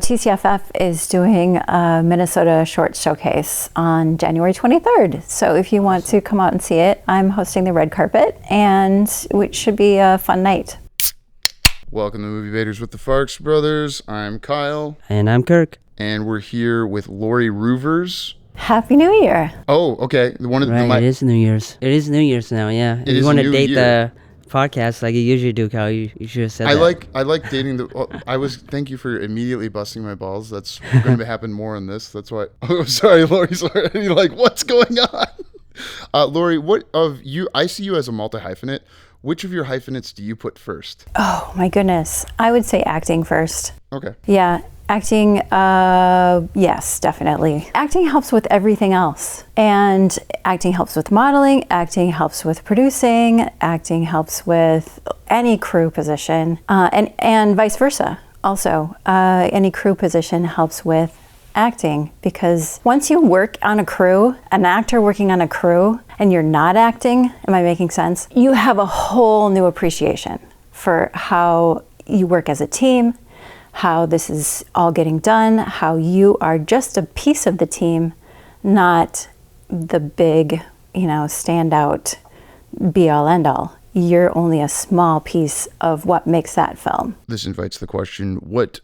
TCFF is doing a Minnesota Short Showcase on January 23rd. So if you want to come out and see it, I'm hosting the red carpet, and it should be a fun night. Welcome to Movie Vaders with the Farx brothers. I'm Kyle. And I'm Kirk. And we're here with Lori Roovers. Happy New Year. Oh, okay. It is New Year's. It is New Year's now, yeah. If you want to date the podcast like you usually do, Kyle, you should have said that. I like dating thank you for immediately busting my balls. That's going to happen more on this. That's why. Oh, sorry, Lori's already like, what's going on? Lori, I see you as a multi-hyphenate. Which of your hyphenates do you put first? Oh my goodness. I would say acting first. Okay. Yeah. Acting, yes, definitely. Acting helps with everything else. And acting helps with modeling, acting helps with producing, acting helps with any crew position, and vice versa. Also, any crew position helps with acting, because once you work on a crew, an actor working on a crew, and you're not acting, am I making sense? You have a whole new appreciation for how you work as a team, how this is all getting done, how you are just a piece of the team, not the big, standout be-all, end-all. You're only a small piece of what makes that film. This invites the question, what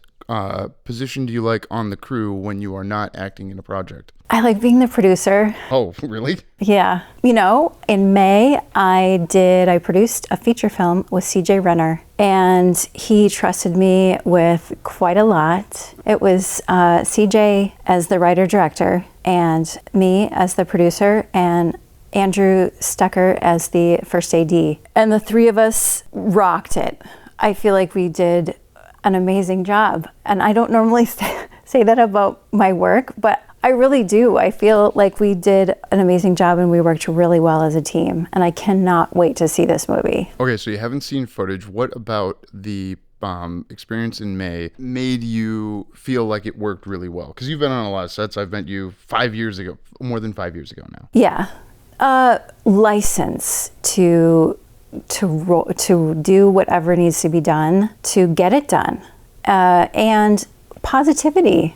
position do you like on the crew when you are not acting in a project? I like being the producer. Oh, really? Yeah. In May, I produced a feature film with CJ Renner, and he trusted me with quite a lot. It was CJ as the writer-director, and me as the producer, and Andrew Stecker as the first AD. And the three of us rocked it. I feel like we did an amazing job. And I don't normally say that about my work, but I really do. I feel like we did an amazing job and we worked really well as a team. And I cannot wait to see this movie. Okay, so you haven't seen footage. What about the experience in May made you feel like it worked really well? Because you've been on a lot of sets. I've met you more than 5 years ago now. Yeah. License to do whatever needs to be done to get it done, and positivity,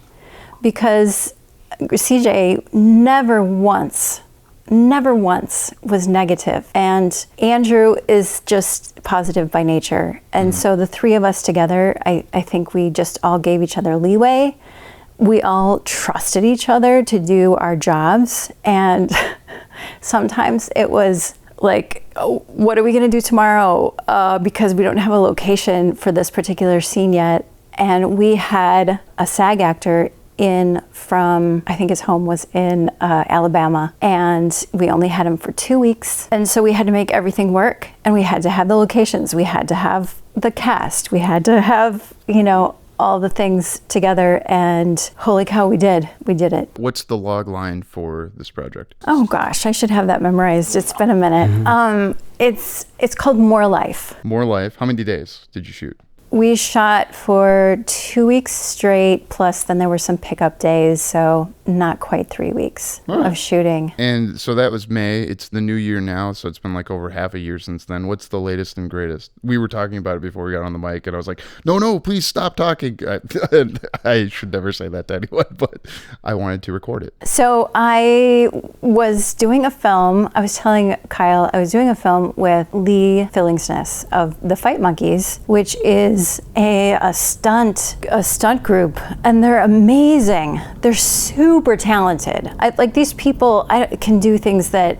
because CJ never once was negative, and Andrew is just positive by nature, and so the three of us together, I think we just all gave each other leeway. We all trusted each other to do our jobs, and sometimes it was like, oh, what are we going to do tomorrow? Because we don't have a location for this particular scene yet. And we had a SAG actor in from, I think his home was in Alabama. And we only had him for 2 weeks. And so we had to make everything work. And we had to have the locations. We had to have the cast. We had to have, all the things together, and holy cow, we did it. What's the log line for this project? Oh gosh, I should have that memorized. It's been a minute. Mm-hmm. It's called More Life. More Life. How many days did you shoot? We shot for 2 weeks straight, plus then there were some pickup days, so not quite 3 weeks of shooting. And so that was May. It's the new year now, so it's been like over half a year since then. What's the latest and greatest? We were talking about it before we got on the mic, and I was like, no, please stop talking. I should never say that to anyone, but I wanted to record it. So I was doing a film. I was telling Kyle, I was doing a film with Lee Fillingsness of the Fight Monkeys, which is a stunt group, and they're amazing. They're super talented. These people can do things that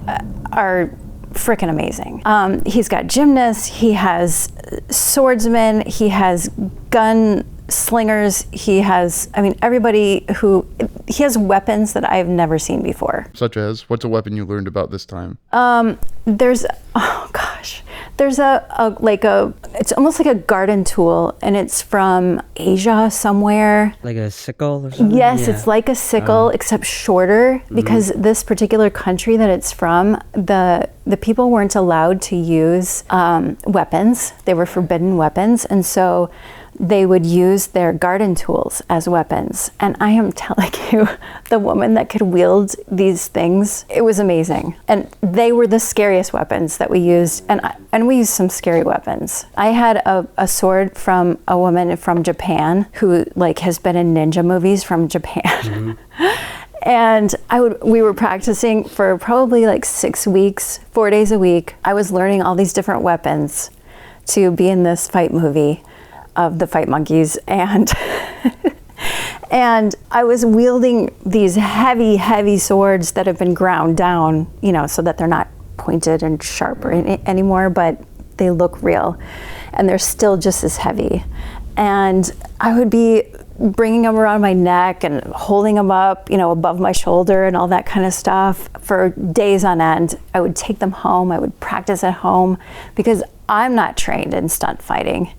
are freaking amazing. He's got gymnasts, he has swordsmen, he has gun slingers, he has weapons that I've never seen before. Such as, what's a weapon you learned about this time? There's it's almost like a garden tool, and it's from Asia somewhere. Like a sickle or something? Yes, yeah. It's like a sickle, except shorter, because this particular country that it's from, the people weren't allowed to use weapons. They were forbidden weapons, and so they would use their garden tools as weapons. And I am telling you, the woman that could wield these things, it was amazing. And they were the scariest weapons that we used. And we used some scary weapons. I had a sword from a woman from Japan who like has been in ninja movies from Japan. And we were practicing for probably like 6 weeks, 4 days a week. I was learning all these different weapons to be in this fight movie of the Fight Monkeys, and and I was wielding these heavy swords that have been ground down, you know, so that they're not pointed and sharp anymore, but they look real, and they're still just as heavy. And I would be bringing them around my neck and holding them up, you know, above my shoulder and all that kind of stuff for days on end. I would take them home. I would practice at home because I'm not trained in stunt fighting,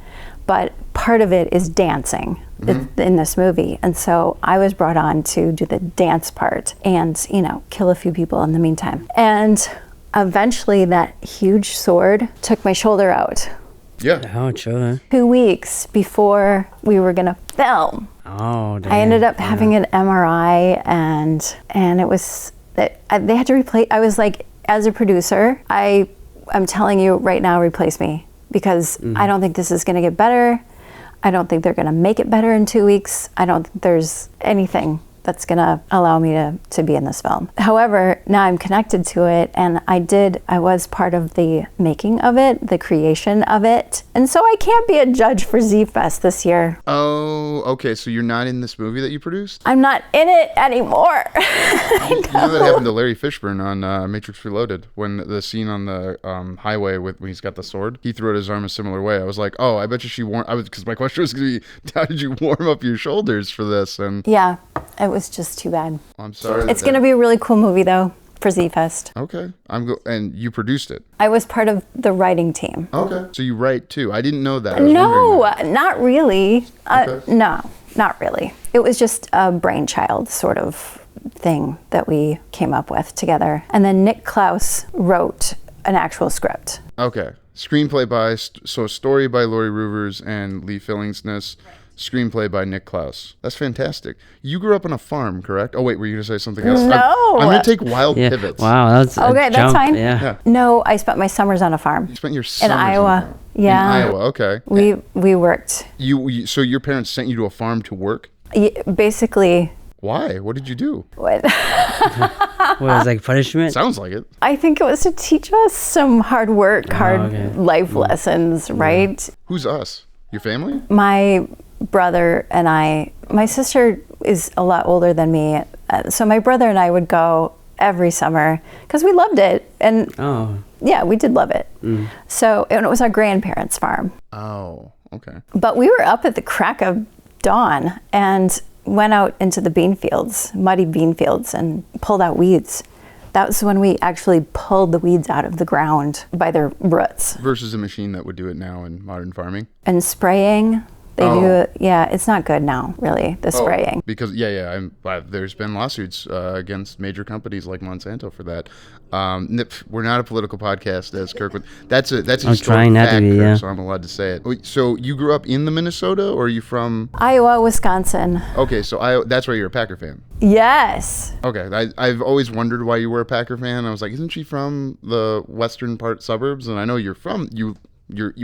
but part of it is dancing in this movie. And so I was brought on to do the dance part and, you know, kill a few people in the meantime. And eventually that huge sword took my shoulder out. Yeah. Oh, sure. 2 weeks before we were gonna film. Oh, damn. I ended up having an MRI, and it was that they had to replace. I was like, as a producer, I'm telling you right now, replace me, because I don't think this is gonna get better. I don't think they're gonna make it better in 2 weeks. I don't think there's anything that's gonna allow me to be in this film. However, now I'm connected to it, and I was part of the making of it, the creation of it, and so I can't be a judge for Z-Fest this year. Oh, okay, so you're not in this movie that you produced? I'm not in it anymore. You know that happened to Larry Fishburne on Matrix Reloaded, when the scene on the highway when he's got the sword, he threw out his arm a similar way. I was like, oh, I bet you because my question was gonna be, how did you warm up your shoulders for this? And yeah, it was just too bad. I'm sorry. It's going to be a really cool movie, though, for Z-Fest. Okay. And you produced it? I was part of the writing team. Okay. So you write, too. I didn't know that. No, not really. Okay. No, not really. It was just a brainchild sort of thing that we came up with together. And then Nick Klaus wrote an actual script. Okay. Screenplay story by Lori Roovers and Lee Fillingsness. Screenplay by Nick Klaus. That's fantastic. You grew up on a farm, correct? Oh, wait, were you going to say something else? No. I'm going to take wild pivots. Wow, that's okay. That's fine. Yeah. No, I spent my summers on a farm. You spent your summers in Iowa. Yeah. In Iowa, okay. We worked. So your parents sent you to a farm to work? Basically. Why? What did you do? What? What was like punishment? Sounds like it. I think it was to teach us some hard work, life lessons, right? Who's us? Your family? My brother and my sister is a lot older than me. So my brother and I would go every summer because we loved it. And yeah, we did love it. So and it was our grandparents' farm. Oh, okay. But we were up at the crack of dawn and went out into the bean fields, muddy bean fields, and pulled out weeds. That was when we actually pulled the weeds out of the ground by their roots. Versus a machine that would do it now in modern farming. And spraying. They do it. Yeah, it's not good now, really, the spraying. Because, there's been lawsuits against major companies like Monsanto for that. We're not a political podcast, as Kirk would. That's a historic fact, Kirk, so I'm allowed to say it. Wait, so you grew up in the Minnesota, or are you from? Iowa, Wisconsin. Okay, so that's why you're a Packer fan. Yes. Okay, I've always wondered why you were a Packer fan. I was like, isn't she from the western part suburbs? And I know you're from, you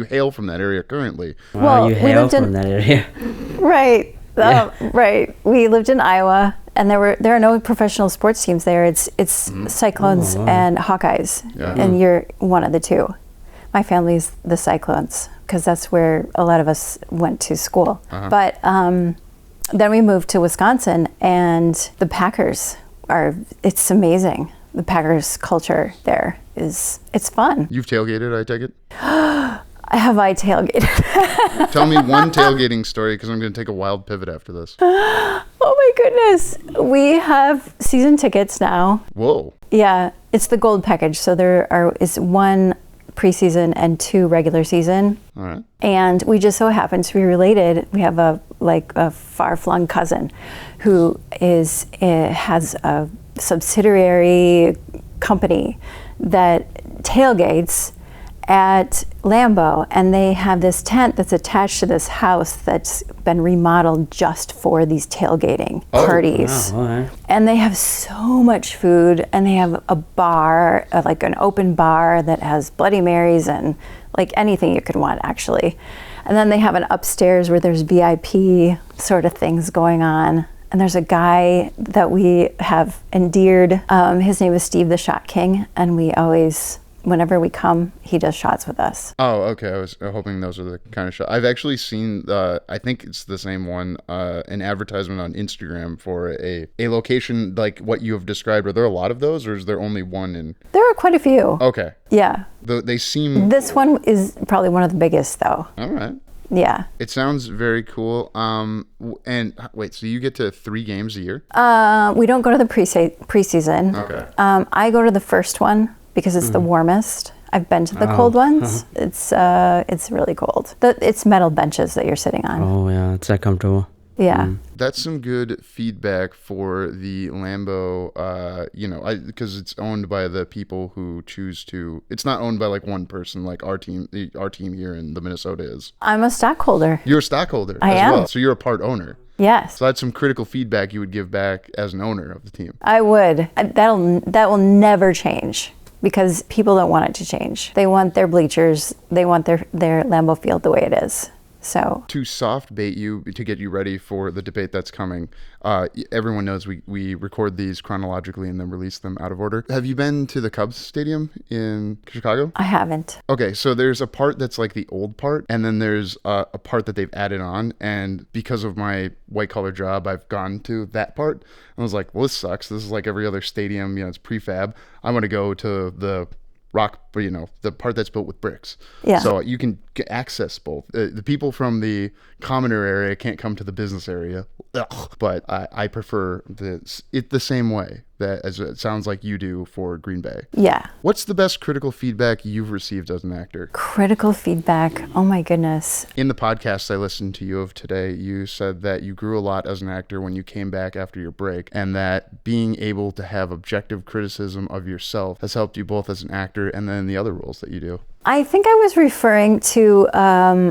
hail from that area currently. Wow, you hail from that area. Right. Right. We lived in Iowa, and there are no professional sports teams there. It's Cyclones and Hawkeyes, and you're one of the two. My family's the Cyclones because that's where a lot of us went to school. But then we moved to Wisconsin, and the Packers it's amazing. The Packers culture there it's fun. You've tailgated, I take it? Have I tailgated? Tell me one tailgating story, because I'm going to take a wild pivot after this. Oh my goodness. We have season tickets now. Whoa. Yeah, it's the gold package. So there is one preseason and 2 regular season. All right. And we just so happen to be related. We have a far-flung cousin who has a subsidiary company that tailgates at Lambeau, and they have this tent that's attached to this house that's been remodeled just for these tailgating parties. Wow, all right. And they have so much food, and they have a bar, like an open bar that has Bloody Marys and like anything you could want, actually. And then they have an upstairs where there's VIP sort of things going on. And there's a guy that we have endeared. His name is Steve the Shot King, and we always, whenever we come, he does shots with us. Oh, okay. I was hoping those are the kind of shots. I've actually seen, I think it's the same one, an advertisement on Instagram for a location like what you have described. Are there a lot of those, or is there only one in? There are quite a few. Okay. Yeah. They seem... This one is probably one of the biggest, though. All right. Yeah. It sounds very cool. And wait, so you get to 3 games a year? We don't go to the preseason. Okay. I go to the first one because it's the warmest. I've been to the cold ones. It's really cold. It's metal benches that you're sitting on. Oh yeah, it's that comfortable. Yeah. That's some good feedback for the Lambeau, because it's owned by the people who choose to. It's not owned by like one person like our team here in the Minnesota is. I'm a stockholder. You're a stockholder I as am. well. So you're a part owner. Yes. So that's some critical feedback you would give back as an owner of the team. I would. That will never change because people don't want it to change. They want their bleachers. They want their Lambeau Field the way it is. So to soft bait you to get you ready for the debate that's coming, everyone knows we record these chronologically and then release them out of order. Have you been to the Cubs stadium in Chicago? I haven't. Okay, so there's a part that's like the old part, and then there's a part that they've added on, and because of my white collar job, I've gone to that part. I was like, well, this sucks. This is like every other stadium, it's prefab. I want to go to the rock, the part that's built with bricks. Yeah. So you can get access both. The people from the commoner area can't come to the business area. Ugh. But I prefer it the same way as it sounds like you do for Green Bay. Yeah. What's the best critical feedback you've received as an actor? Critical feedback. Oh my goodness. In the podcast I listened to you of today, you said that you grew a lot as an actor when you came back after your break, and that being able to have objective criticism of yourself has helped you both as an actor and then the other roles that you do. I think I was referring to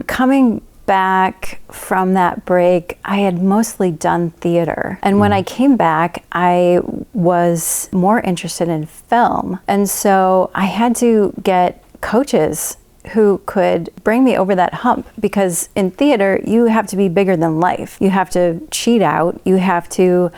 coming back from that break. I had mostly done theater. And when I came back, I was more interested in film. And so I had to get coaches who could bring me over that hump, because in theater, you have to be bigger than life. You have to cheat out. You have to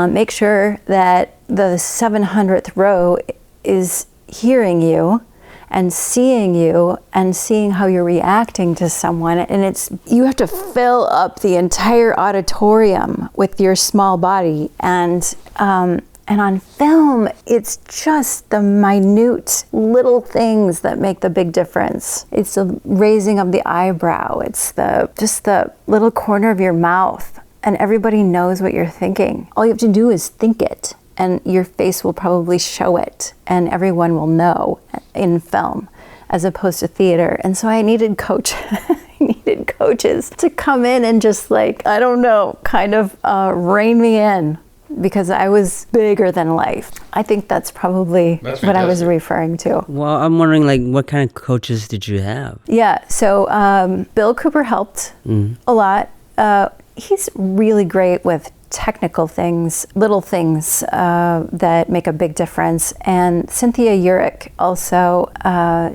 make sure that the 700th row is hearing you and seeing how you're reacting to someone. And you have to fill up the entire auditorium with your small body. And on film, it's just the minute little things that make the big difference. It's the raising of the eyebrow. It's just the little corner of your mouth. And everybody knows what you're thinking. All you have to do is think it, and your face will probably show it, and everyone will know in film, as opposed to theater. And so I needed coaches to come in and just kind of rein me in, because I was bigger than life. I think that's probably what I was referring to. Well, I'm wondering, what kind of coaches did you have? Yeah, so Bill Cooper helped a lot. He's really great with technical things, little things that make a big difference. And Cynthia Urick also,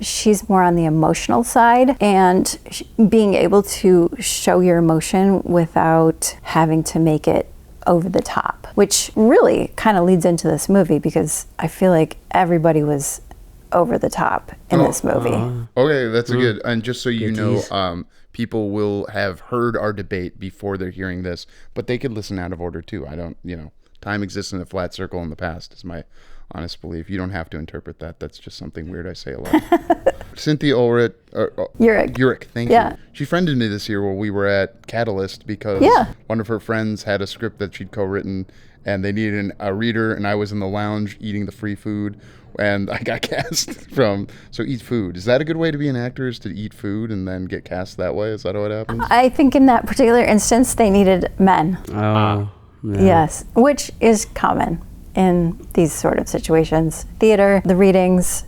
she's more on the emotional side, and being able to show your emotion without having to make it over the top, which really kind of leads into this movie, because I feel like everybody was over the top in this movie. Okay, that's a good, and just so you know, people will have heard our debate before they're hearing this, but they could listen out of order too. I don't, time exists in a flat circle in the past is my honest belief. You don't have to interpret that. That's just something weird I say a lot. Cynthia Urick, thank you. She friended me this year while we were at Catalyst, because one of her friends had a script that she'd co-written, and they needed a reader, and I was in the lounge eating the free food, and I got cast so eat food. Is that a good way to be an actor, is to eat food and then get cast that way? Is that what happens? I think in that particular instance, they needed men. Oh, yeah. Yes, which is common in these sort of situations. Theater, the readings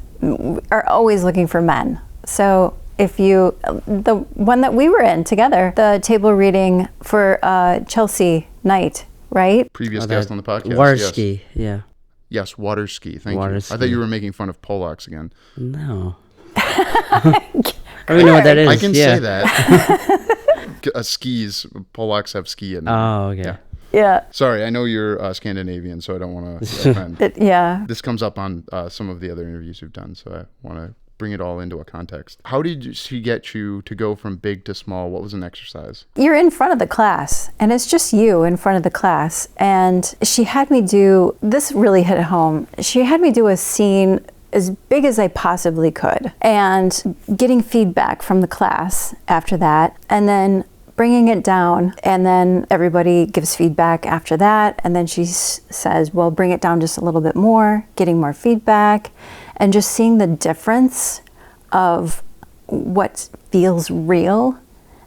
are always looking for men. So the one that we were in together, the table reading for Chelsea Knight, right? Previous guest on the podcast. Water yes. ski, yeah. Yes, water ski. Thank Water you. ski. I thought you were making fun of Polacks again. No. I don't even know what that is. I can yeah. say that. Skis. Polacks have ski in them. Oh, okay. Yeah. Yeah. Sorry, I know you're Scandinavian, so I don't want to offend. Yeah. This comes up on some of the other interviews we've done, so I want to bring it all into a context. How did she get you to go from big to small? What was an exercise? You're in front of the class, and it's just you in front of the class. And she had me do, this really hit home. She had me do a scene as big as I possibly could, and getting feedback from the class after that, and then bringing it down, and then everybody gives feedback after that, and then she says, well, bring it down just a little bit more, getting more feedback, and just seeing the difference of what feels real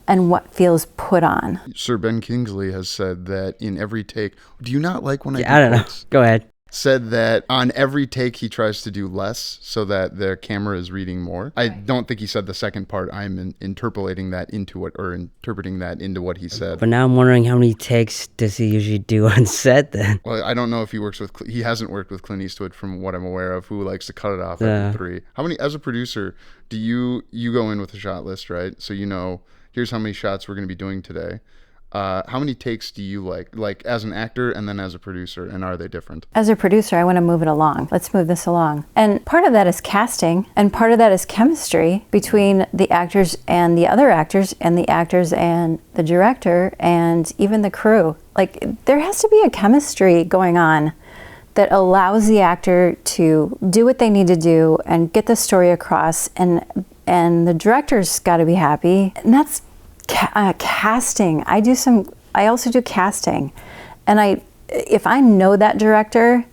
and what feels put on. Sir Ben Kingsley has said that in every take, do you not like when I don't know. Go ahead. Said that on every take he tries to do less so that the camera is reading more. I don't think he said the second part. I'm interpolating that into what he said. But now I'm wondering how many takes does he usually do on set then? Well, I don't know if he hasn't worked with Clint Eastwood from what I'm aware of, who likes to cut it off after 3. How many, as a producer, do you go in with a shot list, right? So you know, here's how many shots we're going to be doing today. How many takes do you like as an actor and then as a producer, and are they different? As a producer, I want to move it along. Let's move this along. And part of that is casting, and part of that is chemistry between the actors and the other actors, and the actors and the director, and even the crew. Like, there has to be a chemistry going on that allows the actor to do what they need to do and get the story across, and the director's got to be happy. And that's casting. I also do casting, and if I know that director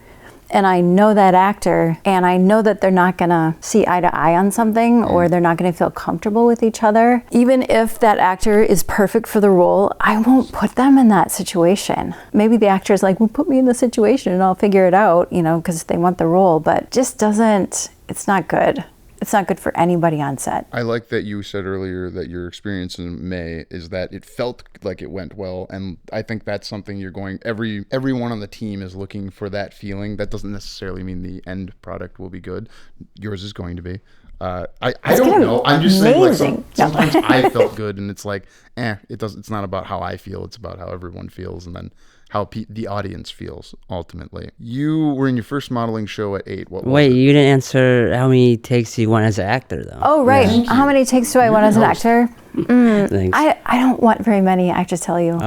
and I know that actor and I know that they're not gonna see eye to eye on something, or they're not gonna feel comfortable with each other, even if that actor is perfect for the role, I won't put them in that situation. Maybe the actor's like, well, put me in the situation and I'll figure it out, because they want the role, but it's not good. It's not good for anybody on set. I like that you said earlier that your experience in May is that it felt like it went well, and I think that's something everyone on the team is looking for, that feeling. That doesn't necessarily mean the end product will be good. Yours is going to be. I don't know. I'm just saying, like, sometimes I felt good, and it's like, it's not about how I feel. It's about how everyone feels, and then how the audience feels ultimately. You were in your first modeling show at 8. Wait, you didn't answer how many takes you want as an actor, though. Oh, right. Yeah. How many takes do I want as an actor? Thanks. I don't want very many, I have to tell you.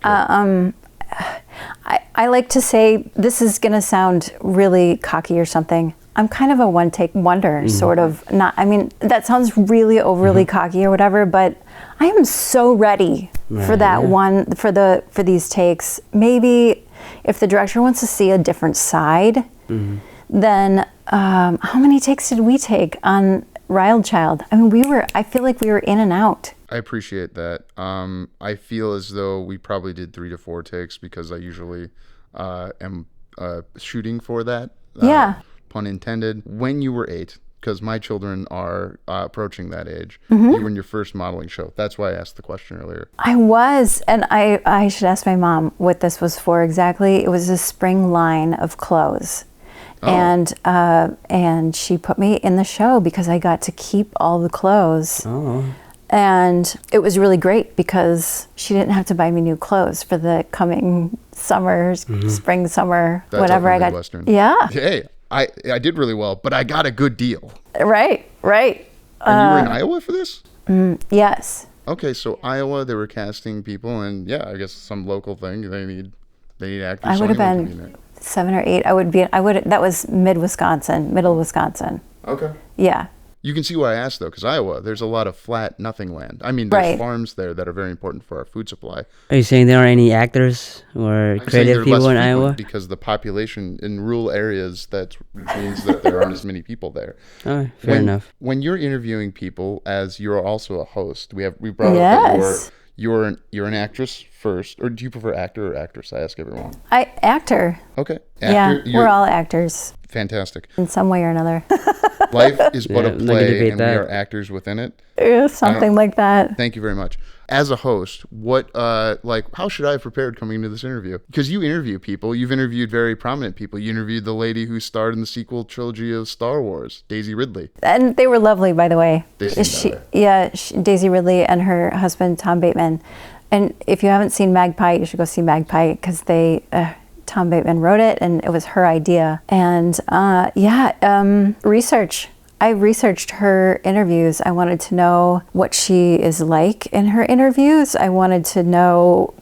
I like to say, this is going to sound really cocky or something, I'm kind of a one-take wonder, sort of. That sounds really overly cocky or whatever, but I am so ready for that one, for these takes. Maybe if the director wants to see a different side, then how many takes did we take on Wild Child? I feel like we were in and out. I appreciate that. I feel as though we probably did 3 to 4 takes because I usually am shooting for that. Pun intended. When you were 8, because my children are approaching that age, you were in your first modeling show. That's why I asked the question earlier. I was, and I should ask my mom what this was for exactly. It was a spring line of clothes. And she put me in the show because I got to keep all the clothes. And it was really great because she didn't have to buy me new clothes for the coming summer, spring, summer, That's whatever I got. Western. Yeah. Hey, I did really well, but I got a good deal. Right. And you were in Iowa for this? Yes. Okay, so Iowa, they were casting people, and I guess some local thing. They need actors. I would have been 7 or 8. That was middle Wisconsin. Okay. Yeah. You can see why I asked, though, because Iowa, there's a lot of flat nothing land. I mean, there's farms there that are very important for our food supply. Are you saying there aren't any actors or creative people in Iowa? Because the population in rural areas, that means that there aren't as many people there. Oh, fair enough. When you're interviewing people, as you're also a host, we brought up that you're an actress first, or do you prefer actor or actress? I ask everyone. Actor. Okay. Actor, we're all actors. Fantastic. In some way or another. Life is but a not gonna play, debate and that. we are actors within it. Yeah, something like that. Thank you very much. As a host, what how should I have prepared coming into this interview? Because you interview people. You've interviewed very prominent people. You interviewed the lady who starred in the sequel trilogy of Star Wars, Daisy Ridley. And they were lovely, by the way. Daisy Daisy Ridley and her husband, Tom Bateman. And if you haven't seen Magpie, you should go see Magpie, because Tom Bateman wrote it, and it was her idea. And research. I researched her interviews. I wanted to know what she is like in her interviews. I wanted to know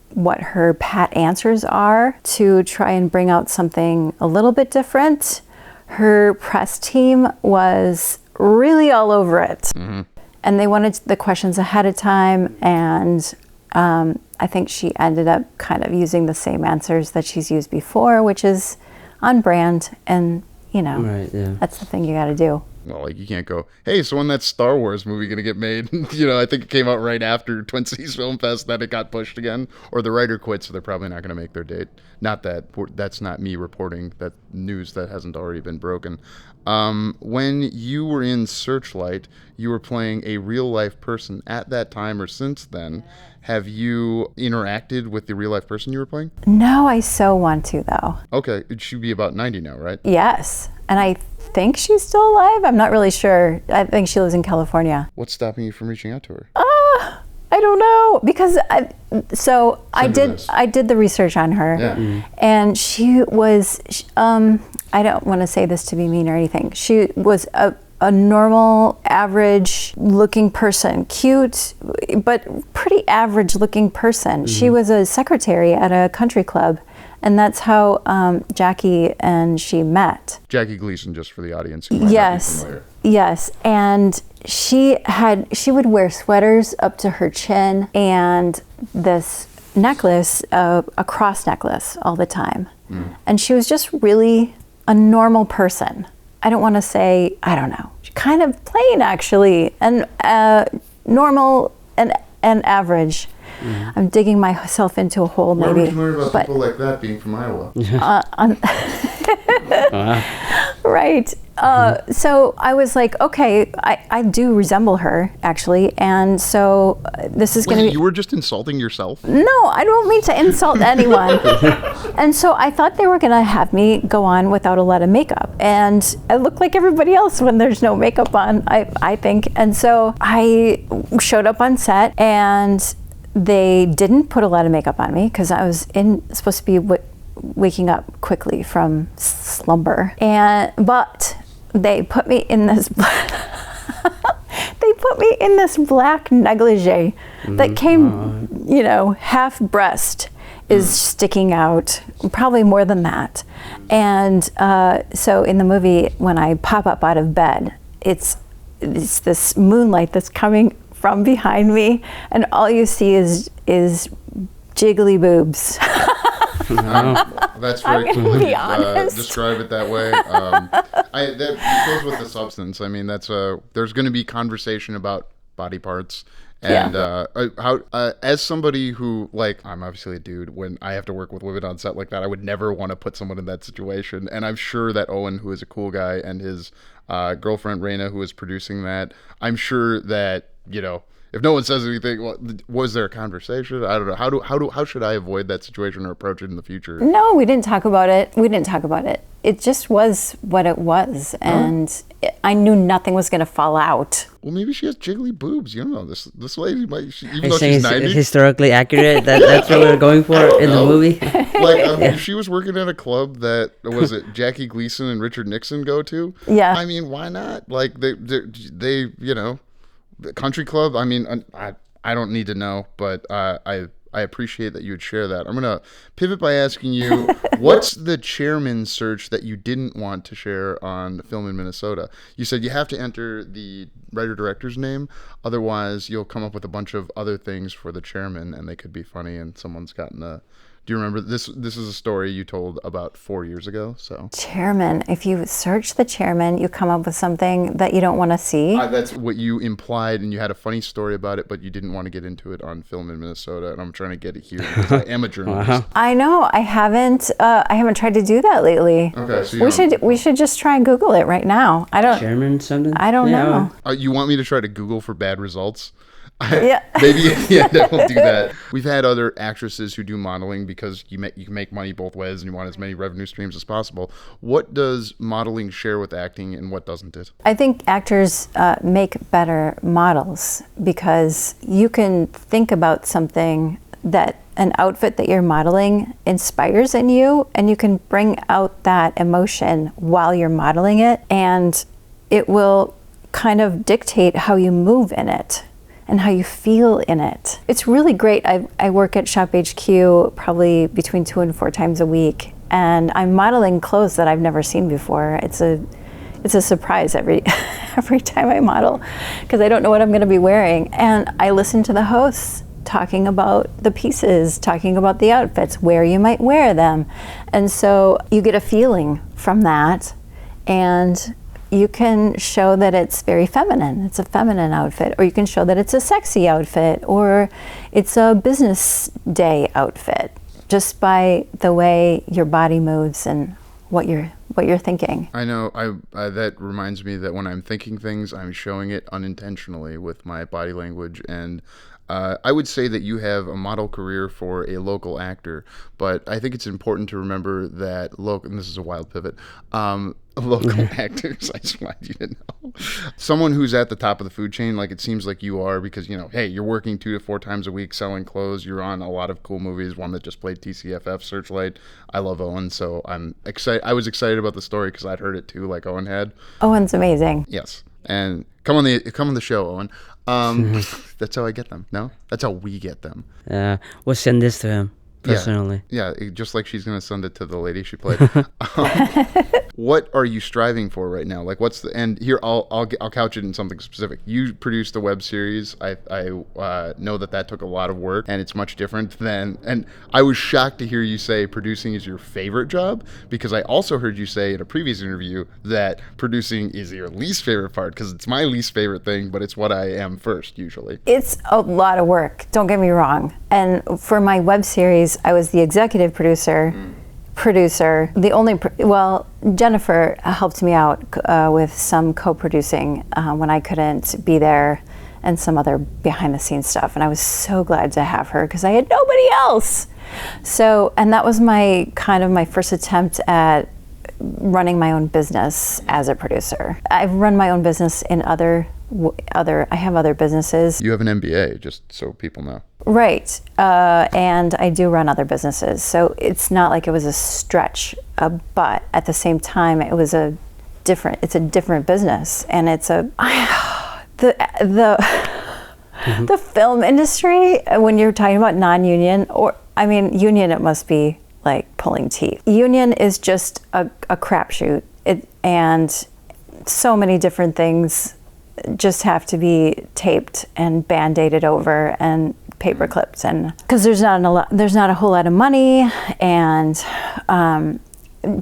what her pat answers are, to try and bring out something a little bit different. Her press team was really all over it. Mm-hmm. And they wanted the questions ahead of time, and I think she ended up kind of using the same answers that she's used before, which is on brand, and Right, yeah. that's the thing you got to do. Well, like, you can't go, hey, so when that Star Wars movie going to get made? I think it came out right after Twin Cities Film Fest, that it got pushed again, or the writer quit, so they're probably not going to make their date. Not that, that's not me reporting that news that hasn't already been broken. When you were in Searchlight, you were playing a real life person. At that time or since then, have you interacted with the real life person you were playing? No, I so want to, though. Okay, it should be about 90 now, right? Yes, and I think she's still alive. I'm not really sure. I think she lives in California. What's stopping you from reaching out to her? I don't know, because I did the research on her, and she was. I don't want to say this to be mean or anything. She was a normal, average-looking person, cute, but pretty average-looking person. Mm-hmm. She was a secretary at a country club, and that's how Jackie and she met. Jackie Gleason, just for the audience who might not be familiar. Yes, and she would wear sweaters up to her chin and this necklace, a cross necklace, all the time. Mm. And she was just really a normal person. I don't want to say, I don't know, kind of plain, actually, and normal and average. Mm. I'm digging myself into a hole, maybe. Why would you learn about people like that being from Iowa? Right. So I was like, okay, I do resemble her, actually, and so this is going to be... You were just insulting yourself? No, I don't mean to insult anyone. And so I thought they were going to have me go on without a lot of makeup, and I look like everybody else when there's no makeup on, I think. And so I showed up on set, and they didn't put a lot of makeup on me, because I was supposed to be waking up quickly from slumber, but they put me in this black negligee that came, half breast is sticking out, probably more than that. And so in the movie, when I pop up out of bed, it's this moonlight that's coming from behind me, and all you see is jiggly boobs. That's very cool. Be honest. Describe it that way. That goes with the substance. I mean, that's there's going to be conversation about body parts. And as somebody who, like, I'm obviously a dude, when I have to work with women on set like that, I would never want to put someone in that situation. And I'm sure that Owen, who is a cool guy, and his girlfriend Raina, who is producing that, I'm sure that, if no one says anything, was there a conversation? I don't know. How should I avoid that situation or approach it in the future? No, we didn't talk about it. It just was what it was, and I knew nothing was going to fall out. Well, maybe she has jiggly boobs. You don't know. This lady might, even though she's 90. Historically accurate. That's what we're going for in the movie. If she was working at a club that was it Jackie Gleason and Richard Nixon go to. Yeah. I mean, why not? Like they the country club. I mean, I don't need to know, but I appreciate that you would share that. I'm gonna pivot by asking you, what's the chairman search that you didn't want to share on the film in Minnesota? You said you have to enter the writer-director's name, otherwise you'll come up with a bunch of other things for the chairman, and they could be funny, and someone's gotten a Do you remember this? This is a story you told about 4 years ago. So Chairman, if you search the chairman, you come up with something that you don't want to see. That's what you implied, and you had a funny story about it, but you didn't want to get into it on Film in Minnesota, and I'm trying to get it here because I am a journalist. I know. I haven't tried to do that lately. Okay, so we should just try and Google it right now. Chairman something? I don't know. You want me to try to Google for bad results? Yeah. Maybe, yeah, we'll do that. We've had other actresses who do modeling because you can make money both ways and you want as many revenue streams as possible. What does modeling share with acting and what doesn't it? I think actors make better models because you can think about something that an outfit that you're modeling inspires in you, and you can bring out that emotion while you're modeling it, and it will kind of dictate how you move in it and how you feel in it. It's really great. I work at Shop HQ probably between 2 and 4 times a week, and I'm modeling clothes that I've never seen before. It's a surprise every time I model because I don't know what I'm going to be wearing. And I listen to the hosts talking about the pieces, talking about the outfits, where you might wear them. And so you get a feeling from that, and you can show that it's very feminine. It's a feminine outfit, or you can show that it's a sexy outfit, or it's a business day outfit, just by the way your body moves and what you're thinking. I know. I that reminds me that when I'm thinking things, I'm showing it unintentionally with my body language. And I would say that you have a model career for a local actor, but I think it's important to remember that local. And this is a wild pivot. Local actors, I just wanted you to know. Someone who's at the top of the food chain, like it seems like you are, because, hey, you're working 2 to 4 times a week selling clothes. You're on a lot of cool movies, one that just played TCFF, Searchlight. I love Owen, so I'm excited. I was excited about the story because I'd heard it too, like Owen had. Owen's amazing. Yes. And come on the show, Owen. That's how I get them. No? That's how we get them. We'll send this to him. Personally. Yeah, just like she's going to send it to the lady she played. What are you striving for right now? Like, what's the end? Here, I'll couch it in something specific. You produced a web series. I know that took a lot of work, and it's much different than. And I was shocked to hear you say producing is your favorite job, because I also heard you say in a previous interview that producing is your least favorite part, because it's my least favorite thing, but it's what I am first usually. It's a lot of work. Don't get me wrong. And for my web series, I was the executive producer. Jennifer helped me out with some co-producing when I couldn't be there, and some other behind the scenes stuff, and I was so glad to have her because I had nobody else. So, and that was my first attempt at running my own business as a producer. I've run my own business in I have other businesses. You have an MBA, just so people know. Right, and I do run other businesses, so it's not like it was a stretch, but at the same time, it's a different business, and it's the film industry, when you're talking about non-union, union, it must be like pulling teeth. Union is just a crapshoot, and so many different things just have to be taped and band-aided over and paper clipped, and because there's not a whole lot of money, and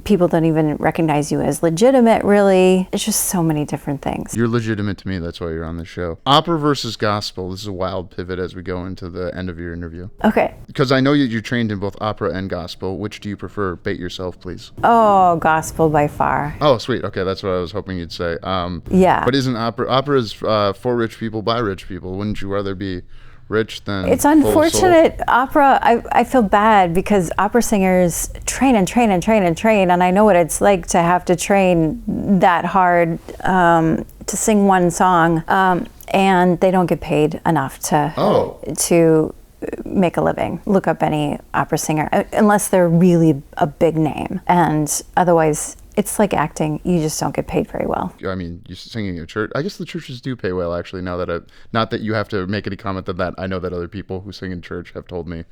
people don't even recognize you as legitimate, really. It's just so many different things. You're legitimate to me, that's why you're on the show. Opera versus gospel. This is a wild pivot as we go into the end of your interview. Okay. Because I know you're trained in both opera and gospel. Which do you prefer? Bait yourself, please. Oh, gospel by far. Oh, sweet. Okay, that's what I was hoping you'd say. Yeah. But isn't opera is for rich people by rich people? Wouldn't you rather be rich than It's unfortunate. Opera, I feel bad because opera singers train, and I know what it's like to have to train that hard to sing one song, and they don't get paid enough to make a living. Look up any opera singer, unless they're really a big name, and otherwise it's like acting. You just don't get paid very well. I mean, you're singing at church. I guess the churches do pay well, actually, now that not that you have to make any comment on that. I know that other people who sing in church have told me,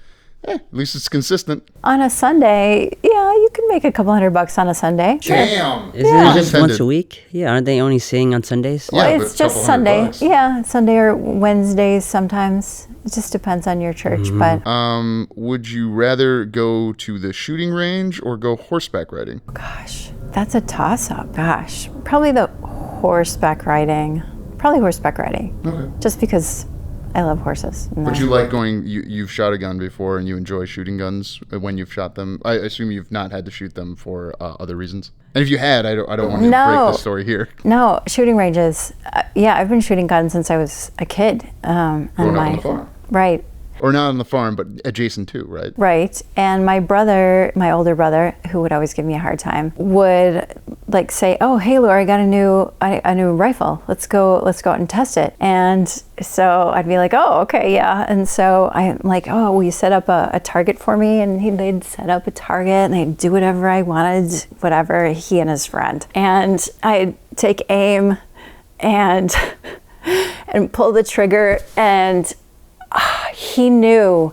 at least it's consistent. On a Sunday, yeah, you could make a couple $100 on a Sunday. Damn. Isn't it just once a week? Yeah, aren't they only singing on Sundays? Yeah, Well, but it's just $200. Sunday. Yeah, Sunday or Wednesdays sometimes. It just depends on your church, but Would you rather go to the shooting range or go horseback riding? gosh, that's a toss-up. Gosh, probably the horseback riding. Probably horseback riding. Okay. Just because I love horses. But you like going, you've shot a gun before and you enjoy shooting guns when you've shot them. I assume you've not had to shoot them for other reasons. And if you had, I don't want to break the story here. No, shooting ranges. Yeah, I've been shooting guns since I was a kid. Growing up on the farm. Right. Or not on the farm, but adjacent to, right? Right. And my brother, my older brother, who would always give me a hard time, would like say, "Oh, hey, Laura, I got a new rifle. Let's go out and test it." And so I'd be like, "Oh, okay, yeah." And so I'm like, "Oh, will you set up a target for me?" And they'd set up a target and they'd do whatever I wanted, whatever, he and his friend. And I'd take aim and pull the trigger, and he knew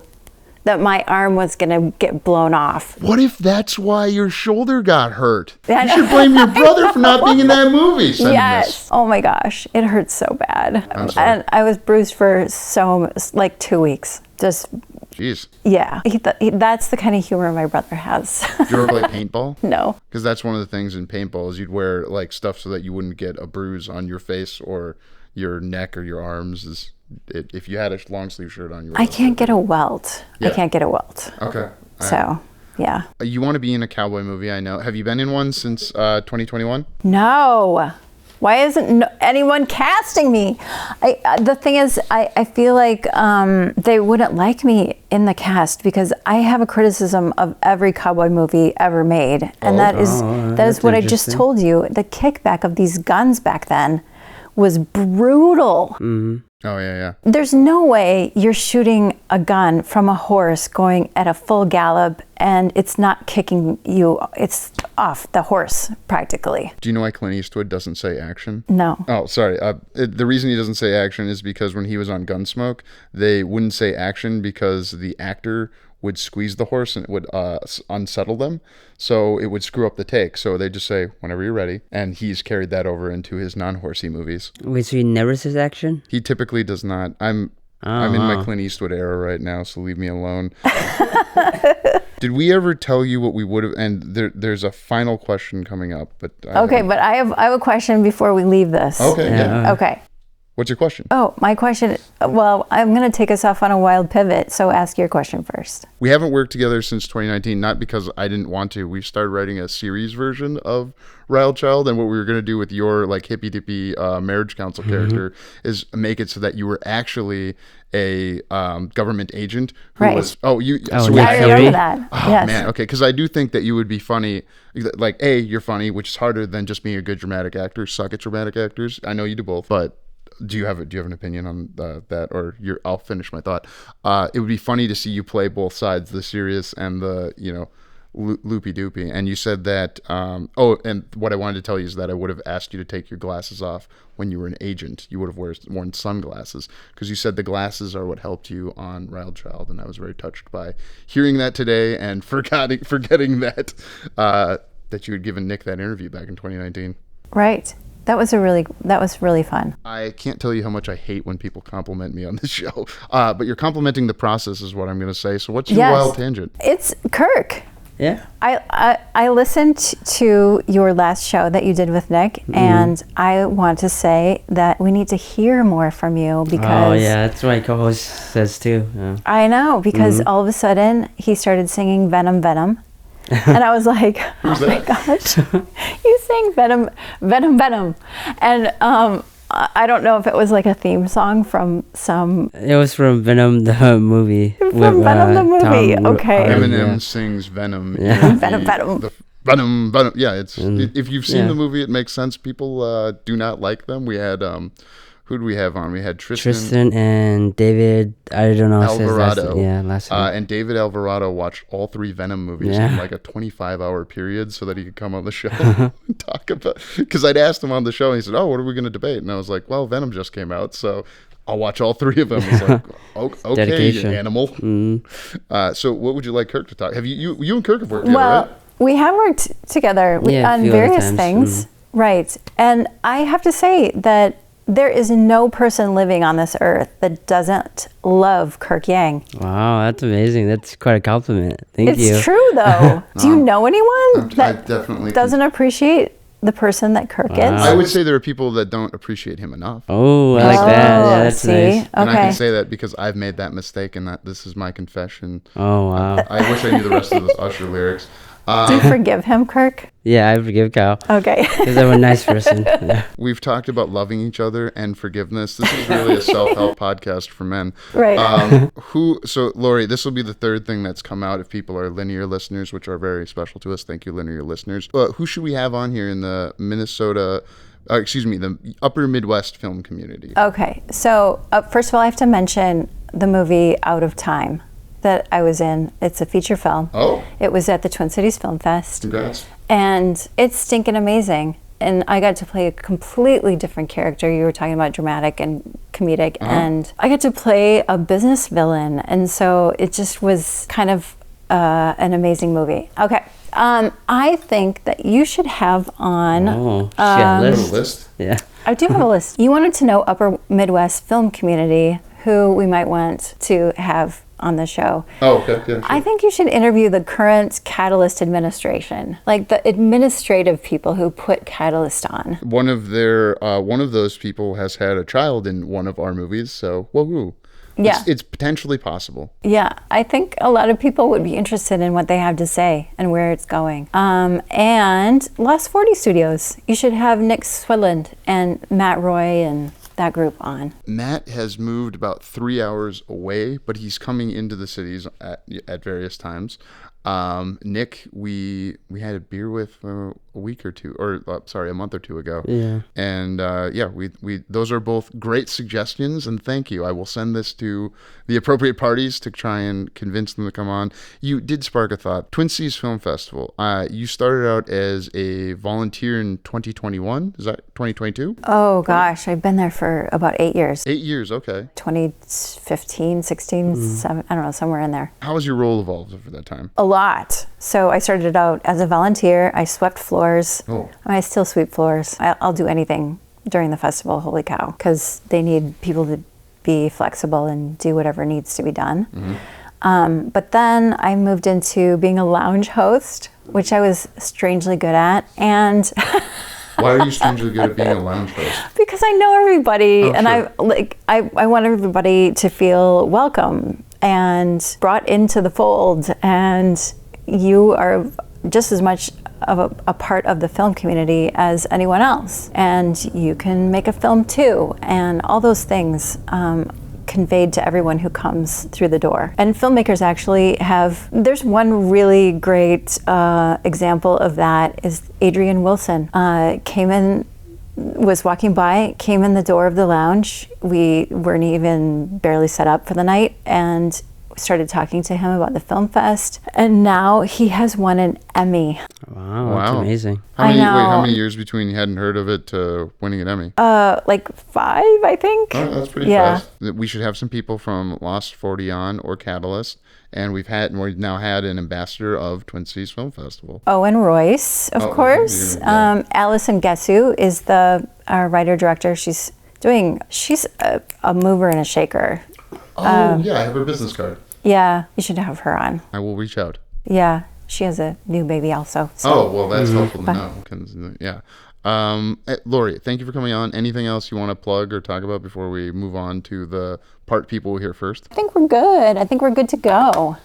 that my arm was going to get blown off. What if that's why your shoulder got hurt? You should blame your brother for not being in that movie. Yes. Oh my gosh. It hurts so bad. I'm sorry. And I was bruised for like 2 weeks. Just, Jeez. yeah. That's the kind of humor my brother has. Did you ever play paintball? No. Because that's one of the things in paintball is you'd wear like stuff so that you wouldn't get a bruise on your face or your neck or your arms. If you had a long sleeve shirt on, I can't get a welt. Yeah. I can't get a welt. Okay. So, yeah. You want to be in a cowboy movie, I know. Have you been in one since 2021? No. Why isn't anyone casting me? The thing is, I feel like they wouldn't like me in the cast because I have a criticism of every cowboy movie ever made. And that is what I just told you. The kickback of these guns back then was brutal. Mm-hmm. Oh, yeah. There's no way you're shooting a gun from a horse going at a full gallop and it's not kicking you. It's off the horse, practically. Do you know why Clint Eastwood doesn't say action? No. Oh, sorry. The reason he doesn't say action is because when he was on Gunsmoke, they wouldn't say action because the actor would squeeze the horse and it would unsettle them. So it would screw up the take. So they just say, whenever you're ready. And he's carried that over into his non-horsey movies. Wait, so he never says action? He typically does not. I'm in my Clint Eastwood era right now, so leave me alone. Did we ever tell you what we would have? And there's a final question coming up. But I have a question before we leave this. Okay, yeah. Okay. What's your question? Oh, my question. Well, I'm going to take us off on a wild pivot, so ask your question first. We haven't worked together since 2019, not because I didn't want to. We started writing a series version of Riled Child, and what we were going to do with your like hippy-dippy marriage counsel character is make it so that you were actually a government agent who was... Oh, you... I remember that. Oh, yes. Man. Okay, because I do think that you would be funny. Like, A, you're funny, which is harder than just being a good dramatic actor. Suck at dramatic actors. I know you do both, but... Do you have an opinion on that, or I'll finish my thought. It would be funny to see you play both sides, the serious and the loopy doopy. And you said that. And what I wanted to tell you is that I would have asked you to take your glasses off when you were an agent. You would have worn sunglasses because you said the glasses are what helped you on Riled Child, and I was very touched by hearing that today and forgetting that you had given Nick that interview back in 2019. Right. That was really fun. I can't tell you how much I hate when people compliment me on this show. But you're complimenting the process is what I'm going to say. So what's your wild tangent? It's Kirk. Yeah. I listened to your last show that you did with Nick, and I want to say that we need to hear more from you because... Oh, yeah. That's what my co-host says, too. Yeah. I know, because all of a sudden, he started singing Venom, Venom. And I was like, oh my gosh, you sang Venom, Venom, Venom. And I don't know if it was like a theme song from some... It was from Venom the movie. From Venom the movie, okay. Eminem sings Venom. Yeah. Venom, Venom. Venom. Yeah, if you've seen the movie, it makes sense. People do not like them. We had... who did we have on? We had Tristan and David, I don't know. Alvarado. Last name. And David Alvarado watched all 3 Venom movies in like a 25-hour period so that he could come on the show and talk about... Because I'd asked him on the show, and he said, what are we going to debate? And I was like, well, Venom just came out, so I'll watch all 3 of them. He's like, okay, dedication. you animal. So what would you like Kirk to talk? Have you and Kirk have worked together, right? We have worked together Yeah, a on few other various times. things. Right. And I have to say that there is no person living on this earth that doesn't love Kirk Yang. Wow, that's amazing. That's quite a compliment. Thank you. It's true, though. Do you know anyone I that definitely doesn't appreciate the person that Kirk is? I would say there are people that don't appreciate him enough. Oh, I like that. Yeah, that's see? nice. And I Okay. can say that because I've made that mistake, and that this is my confession. Oh, wow. I wish I knew the rest of those Usher lyrics. Do you forgive him, Kirk? Yeah, I forgive Kyle. Okay. Because I'm a nice person. Yeah. We've talked about loving each other and forgiveness. This is really a self-help podcast for men. Right. So Lori, this will be the third thing that's come out if people are linear listeners, which are very special to us. Thank you, linear listeners. Who should we have on here in the the Upper Midwest film community? Okay. So, first of all, I have to mention the movie Out of Time that I was in. It's a feature film. Oh. It was at the Twin Cities Film Fest. Congrats. And it's stinking amazing. And I got to play a completely different character. You were talking about dramatic and comedic. And I got to play a business villain. And so it just was kind of an amazing movie. Okay. I think that you should have on... Oh, she had a Have a list. list? Yeah. I do have a list. You wanted to know Upper Midwest film community, who we might want to have on the show. Oh, okay. Yeah, sure. I think you should interview the current Catalyst administration, like the administrative people who put Catalyst on. One of those people has had a child in one of our movies, so woohoo. Yeah. It's potentially possible. Yeah, I think a lot of people would be interested in what they have to say and where it's going. And Lost 40 Studios, you should have Nick Swedland and Matt Roy and that group on. Matt has moved about 3 hours away, but he's coming into the cities at various times. Nick, we had a beer with a month or two ago. Yeah. And we those are both great suggestions, and thank you. I will send this to the appropriate parties to try and convince them to come on. You did spark a thought. Twin Cities Film Festival. You started out as a volunteer in 2021. Is that 2022? Oh gosh, I've been there for about 8 years. 8 years. Okay. 2015, 16, 7, I don't know, somewhere in there. How has your role evolved over that time? A lot. So I started out as a volunteer. I swept floors. Oh. I still sweep floors. I'll do anything during the festival, holy cow, because they need people to be flexible and do whatever needs to be done. Mm-hmm. But then I moved into being a lounge host, which I was strangely good at. And Why are you strangely good at being a lounge host? because I know everybody, and sure. I want everybody to feel welcome and brought into the fold, and you are just as much of a part of the film community as anyone else, and you can make a film too, and all those things conveyed to everyone who comes through the door. And filmmakers actually there's one really great example of that is Adrian Wilson was walking by, came in the door of the lounge. We weren't even barely set up for the night, and started talking to him about the film fest, and now he has won an Emmy. Wow, that's amazing. How know. many years between you hadn't heard of it to winning an Emmy? Like 5, I think. Oh, that's pretty fast. We should have some people from Lost 40 on or Catalyst, and we've now had an ambassador of Twin Cities Film Festival. Owen Royce, of course. Allison Gessu is our writer-director. She's a mover and a shaker. Oh, yeah, I have her business card. Yeah, you should have her on. I will reach out. Yeah, she has a new baby also. So. Oh, well, that's helpful to know. 'Cause, yeah. Lori, thank you for coming on. Anything else you want to plug or talk about before we move on to the part people will hear first? I think we're good. I think we're good to go.